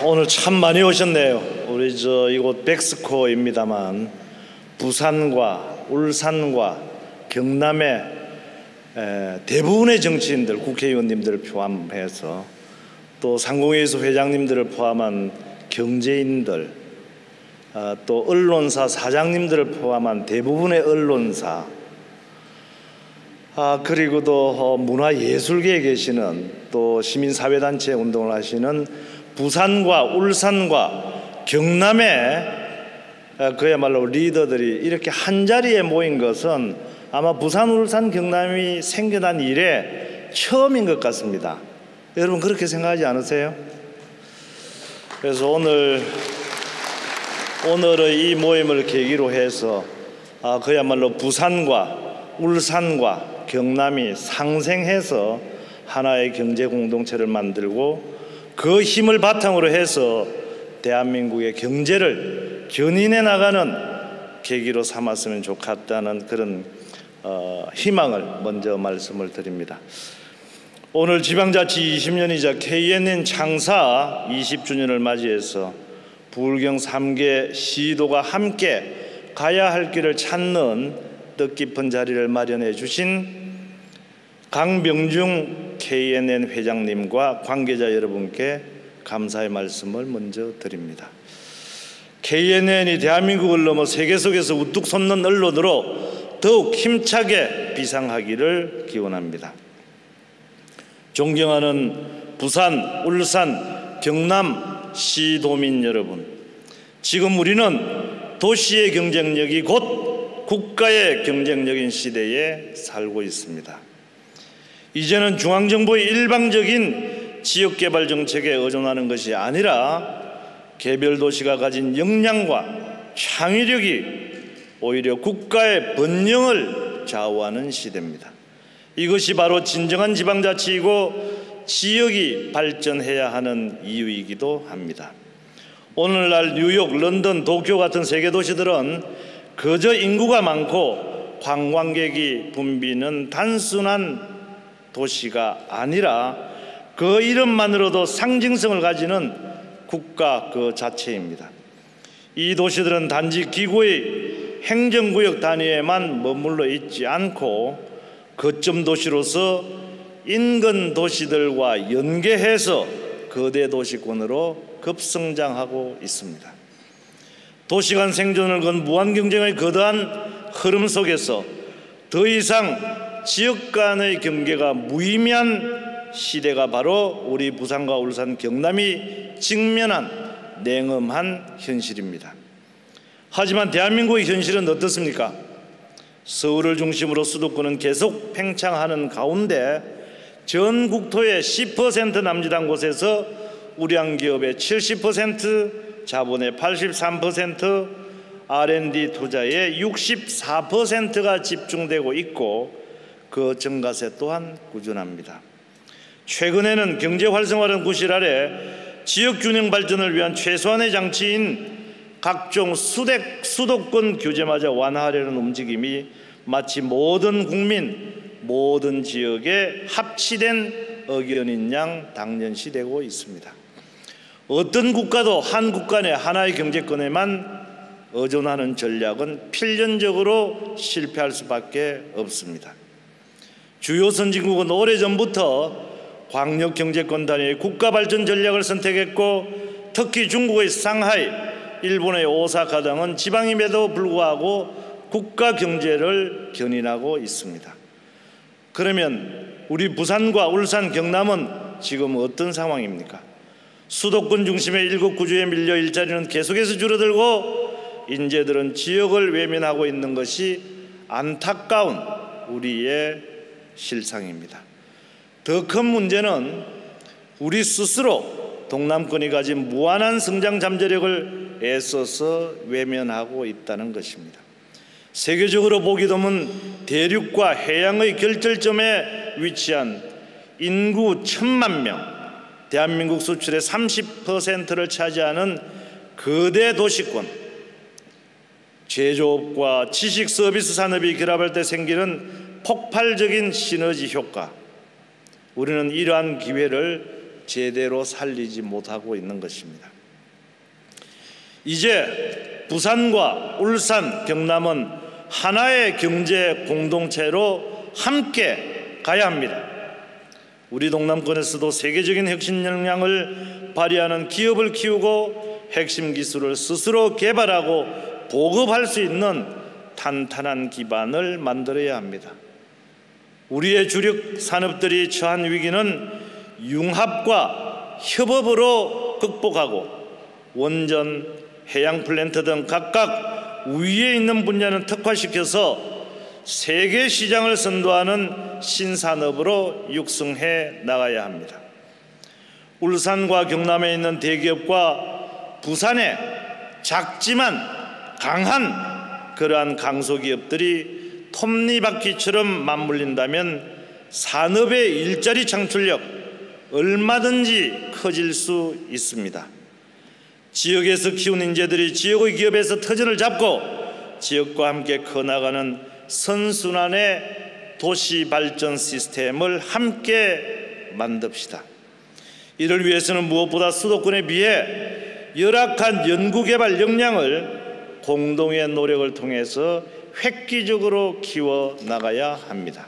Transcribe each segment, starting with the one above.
오늘 참 많이 오셨네요. 우리 이곳 백스코입니다만 부산과 울산과 경남의 대부분의 정치인들, 국회의원님들을 포함해서 또 상공회의소 회장님들을 포함한 경제인들, 또 언론사 사장님들을 포함한 대부분의 언론사, 그리고 또 문화예술계에 계시는 또 시민사회단체 운동을 하시는 부산과 울산과 경남의 그야말로 리더들이 이렇게 한자리에 모인 것은 아마 부산, 울산, 경남이 생겨난 이래 처음인 것 같습니다. 여러분 그렇게 생각하지 않으세요? 그래서 오늘의 이 모임을 계기로 해서 그야말로 부산과 울산과 경남이 상생해서 하나의 경제 공동체를 만들고 그 힘을 바탕으로 해서 대한민국의 경제를 견인해 나가는 계기로 삼았으면 좋겠다는 그런 희망을 먼저 말씀을 드립니다. 오늘 지방자치 20년이자 KNN 창사 20주년을 맞이해서 부울경 3개 시도가 함께 가야 할 길을 찾는 뜻깊은 자리를 마련해 주신 강병중 KNN 회장님과 관계자 여러분께 감사의 말씀을 먼저 드립니다. KNN이 대한민국을 넘어 세계 속에서 우뚝 솟는 언론으로 더욱 힘차게 비상하기를 기원합니다. 존경하는 부산, 울산, 경남 시도민 여러분, 지금 우리는 도시의 경쟁력이 곧 국가의 경쟁력인 시대에 살고 있습니다. 이제는 중앙정부의 일방적인 지역개발 정책에 의존하는 것이 아니라 개별 도시가 가진 역량과 창의력이 오히려 국가의 번영을 좌우하는 시대입니다. 이것이 바로 진정한 지방자치이고 지역이 발전해야 하는 이유이기도 합니다. 오늘날 뉴욕, 런던, 도쿄 같은 세계 도시들은 그저 인구가 많고 관광객이 붐비는 단순한 도시가 아니라 그 이름만으로도 상징성을 가지는 국가 그 자체입니다. 이 도시들은 단지 기구의 행정구역 단위에만 머물러 있지 않고 거점 도시로서 인근 도시들과 연계해서 거대 도시권으로 급성장하고 있습니다. 도시간 생존을 건 무한 경쟁의 거대한 흐름 속에서 더 이상 지역 간의 경계가 무의미한 시대가 바로 우리 부산과 울산, 경남이 직면한 냉엄한 현실입니다. 하지만 대한민국의 현실은 어떻습니까? 서울을 중심으로 수도권은 계속 팽창하는 가운데 전 국토의 10% 남짓한 곳에서 우량기업의 70%, 자본의 83%, R&D 투자의 64%가 집중되고 있고 그 증가세 또한 꾸준합니다. 최근에는 경제 활성화라는 구실 아래 지역 균형 발전을 위한 최소한의 장치인 각종 수도권 규제마저 완화하려는 움직임이 마치 모든 국민, 모든 지역에 합치된 의견인 양 당연시되고 있습니다. 어떤 국가도 한 국가 내 하나의 경제권에만 의존하는 전략은 필연적으로 실패할 수밖에 없습니다. 주요 선진국은 오래전부터 광역경제권 단위의 국가발전 전략을 선택했고 특히 중국의 상하이, 일본의 오사카 등은 지방임에도 불구하고 국가경제를 견인하고 있습니다. 그러면 우리 부산과 울산, 경남은 지금 어떤 상황입니까? 수도권 중심의 일국구주에 밀려 일자리는 계속해서 줄어들고 인재들은 지역을 외면하고 있는 것이 안타까운 우리의 실상입니다. 더 큰 문제는 우리 스스로 동남권이 가진 무한한 성장 잠재력을 애써서 외면하고 있다는 것입니다. 세계적으로 보기 드문 대륙과 해양의 결절점에 위치한 인구 1,000만 명, 대한민국 수출의 30%를 차지하는 거대 도시권, 제조업과 지식 서비스 산업이 결합할 때 생기는 폭발적인 시너지 효과, 우리는 이러한 기회를 제대로 살리지 못하고 있는 것입니다. 이제 부산과 울산, 경남은 하나의 경제 공동체로 함께 가야 합니다. 우리 동남권에서도 세계적인 혁신 역량을 발휘하는 기업을 키우고 핵심 기술을 스스로 개발하고 보급할 수 있는 탄탄한 기반을 만들어야 합니다. 우리의 주력 산업들이 처한 위기는 융합과 협업으로 극복하고 원전, 해양 플랜트 등 각각 위에 있는 분야는 특화시켜서 세계 시장을 선도하는 신산업으로 육성해 나가야 합니다. 울산과 경남에 있는 대기업과 부산의 작지만 강한 그러한 강소기업들이 톱니바퀴처럼 맞물린다면 산업의 일자리 창출력 얼마든지 커질 수 있습니다. 지역에서 키운 인재들이 지역의 기업에서 터전을 잡고 지역과 함께 커나가는 선순환의 도시 발전 시스템을 함께 만듭시다. 이를 위해서는 무엇보다 수도권에 비해 열악한 연구개발 역량을 공동의 노력을 통해서 획기적으로 키워나가야 합니다.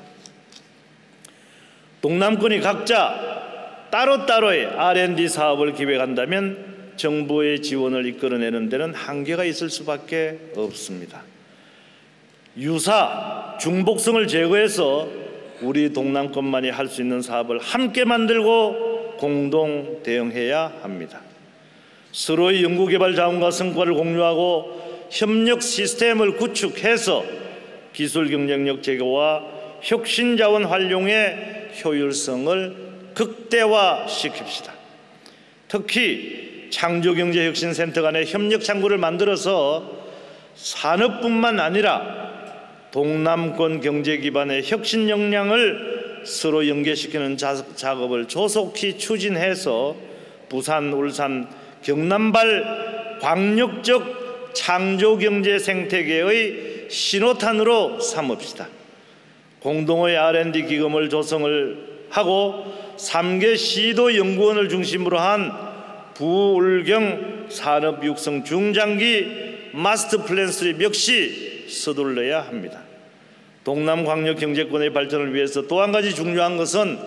동남권이 각자 따로따로의 R&D 사업을 기획한다면 정부의 지원을 이끌어내는 데는 한계가 있을 수밖에 없습니다. 유사, 중복성을 제거해서 우리 동남권만이 할 수 있는 사업을 함께 만들고 공동 대응해야 합니다. 서로의 연구개발 자원과 성과를 공유하고 협력 시스템을 구축해서 기술 경쟁력 제고와 혁신자원 활용의 효율성을 극대화시킵시다. 특히 창조경제혁신센터 간의 협력 창구를 만들어서 산업뿐만 아니라 동남권 경제 기반의 혁신 역량을 서로 연계시키는 작업을 조속히 추진해서 부산, 울산, 경남발 광역적 창조경제 생태계의 신호탄으로 삼읍시다. 공동의 R&D 기금을 조성을 하고 3개 시도 연구원을 중심으로 한 부울경 산업육성 중장기 마스터 플랜 수립 역시 서둘러야 합니다. 동남광역경제권의 발전을 위해서 또 한 가지 중요한 것은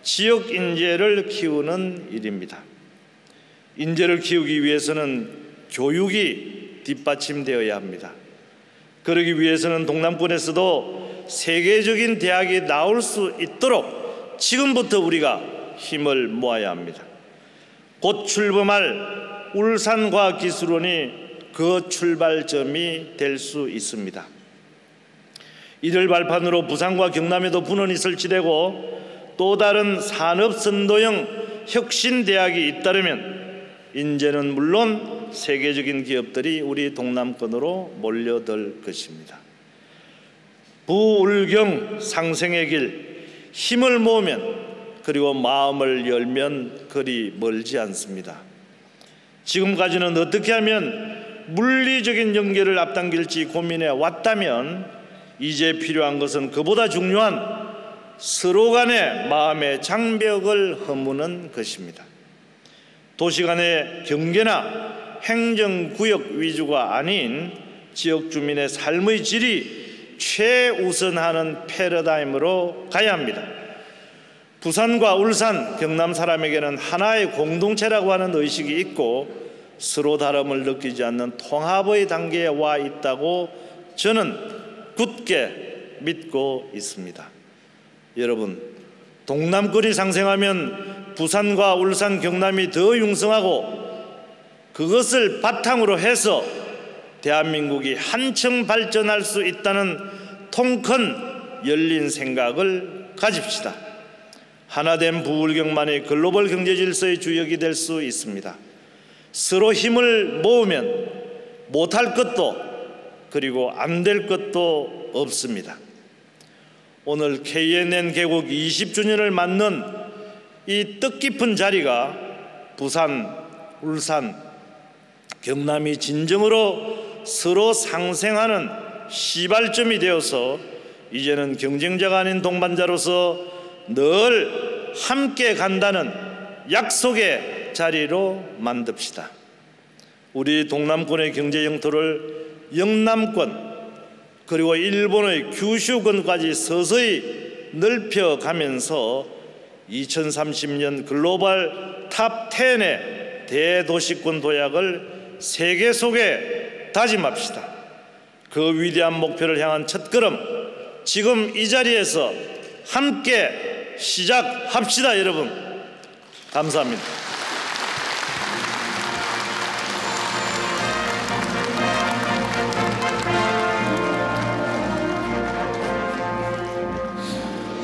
지역 인재를 키우는 일입니다. 인재를 키우기 위해서는 교육이 뒷받침되어야 합니다. 그러기 위해서는 동남권에서도 세계적인 대학이 나올 수 있도록 지금부터 우리가 힘을 모아야 합니다. 곧 출범할 울산과학기술원이 그 출발점이 될 수 있습니다. 이를 발판으로 부산과 경남에도 분원이 설치되고 또 다른 산업선도형 혁신대학이 잇따르면 인재는 물론 세계적인 기업들이 우리 동남권으로 몰려들 것입니다. 부울경 상생의 길, 힘을 모으면 그리고 마음을 열면 그리 멀지 않습니다. 지금까지는 어떻게 하면 물리적인 연계를 앞당길지 고민해 왔다면 이제 필요한 것은 그보다 중요한 서로 간의 마음의 장벽을 허무는 것입니다. 도시 간의 경계나 행정구역 위주가 아닌 지역 주민의 삶의 질이 최우선하는 패러다임으로 가야 합니다. 부산과 울산, 경남 사람에게는 하나의 공동체라고 하는 의식이 있고 서로 다름을 느끼지 않는 통합의 단계에 와 있다고 저는 굳게 믿고 있습니다. 여러분, 동남권이 상생하면 부산과 울산, 경남이 더 융성하고 그것을 바탕으로 해서 대한민국이 한층 발전할 수 있다는 통큰 열린 생각을 가집시다. 하나된 부울경만이 글로벌 경제 질서의 주역이 될 수 있습니다. 서로 힘을 모으면 못할 것도 그리고 안 될 것도 없습니다. 오늘 KNN 개국 20주년을 맞는 이 뜻깊은 자리가 부산, 울산, 경남이 진정으로 서로 상생하는 시발점이 되어서 이제는 경쟁자가 아닌 동반자로서 늘 함께 간다는 약속의 자리로 만듭시다. 우리 동남권의 경제 영토를 영남권 그리고 일본의 규슈권까지 서서히 넓혀가면서 2030년 글로벌 탑 10의 대도시권 도약을 세계 속에 다짐합시다. 그 위대한 목표를 향한 첫걸음, 지금 이 자리에서 함께 시작합시다. 여러분, 감사합니다.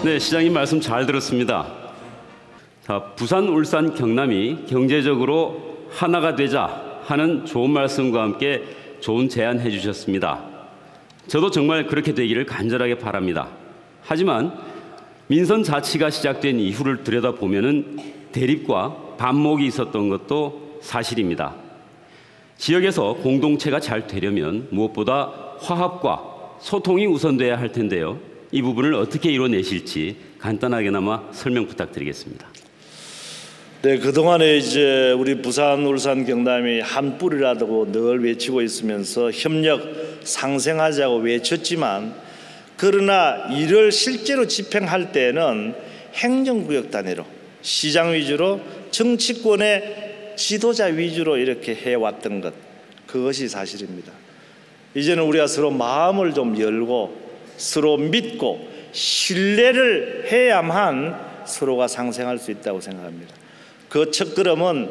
네, 시장님 말씀 잘 들었습니다. 자, 부산, 울산, 경남이 경제적으로 하나가 되자 하는 좋은 말씀과 함께 좋은 제안해 주셨습니다. 저도 정말 그렇게 되기를 간절하게 바랍니다. 하지만 민선 자치가 시작된 이후를 들여다보면은 대립과 반목이 있었던 것도 사실입니다. 지역에서 공동체가 잘 되려면 무엇보다 화합과 소통이 우선돼야 할 텐데요. 이 부분을 어떻게 이뤄내실지 간단하게나마 설명 부탁드리겠습니다. 네, 그동안에 이제 우리 부산, 울산, 경남이 한 뿌리라고 늘 외치고 있으면서 협력 상생하자고 외쳤지만, 그러나 이를 실제로 집행할 때는 행정구역 단위로, 시장 위주로, 정치권의 지도자 위주로 이렇게 해왔던 것, 그것이 사실입니다. 이제는 우리가 서로 마음을 좀 열고 서로 믿고 신뢰를 해야만 서로가 상생할 수 있다고 생각합니다. 그 첫걸음은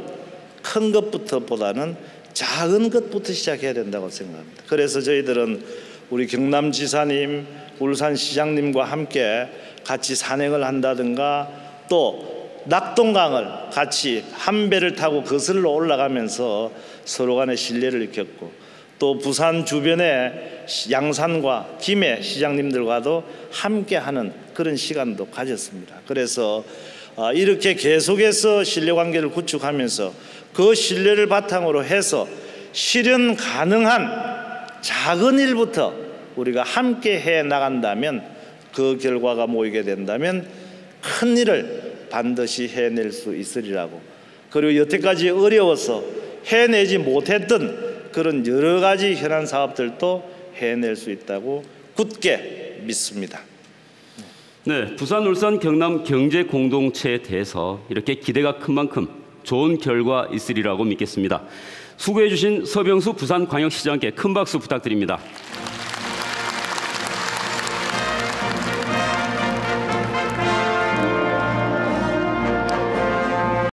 큰 것부터보다는 작은 것부터 시작해야 된다고 생각합니다. 그래서 저희들은 우리 경남지사님, 울산시장님과 함께 같이 산행을 한다든가, 또 낙동강을 같이 한 배를 타고 거슬러 올라가면서 서로 간의 신뢰를 익혔고, 또 부산 주변의 양산과 김해 시장님들과도 함께하는 그런 시간도 가졌습니다. 그래서 이렇게 계속해서 신뢰관계를 구축하면서 그 신뢰를 바탕으로 해서 실현 가능한 작은 일부터 우리가 함께 해 나간다면, 그 결과가 모이게 된다면 큰 일을 반드시 해낼 수 있으리라고, 그리고 여태까지 어려워서 해내지 못했던 그런 여러 가지 현안 사업들도 해낼 수 있다고 굳게 믿습니다. 네, 부산, 울산, 경남 경제 공동체에 대해서 이렇게 기대가 큰 만큼 좋은 결과 있으리라고 믿겠습니다. 수고해 주신 서병수 부산광역시장께 큰 박수 부탁드립니다.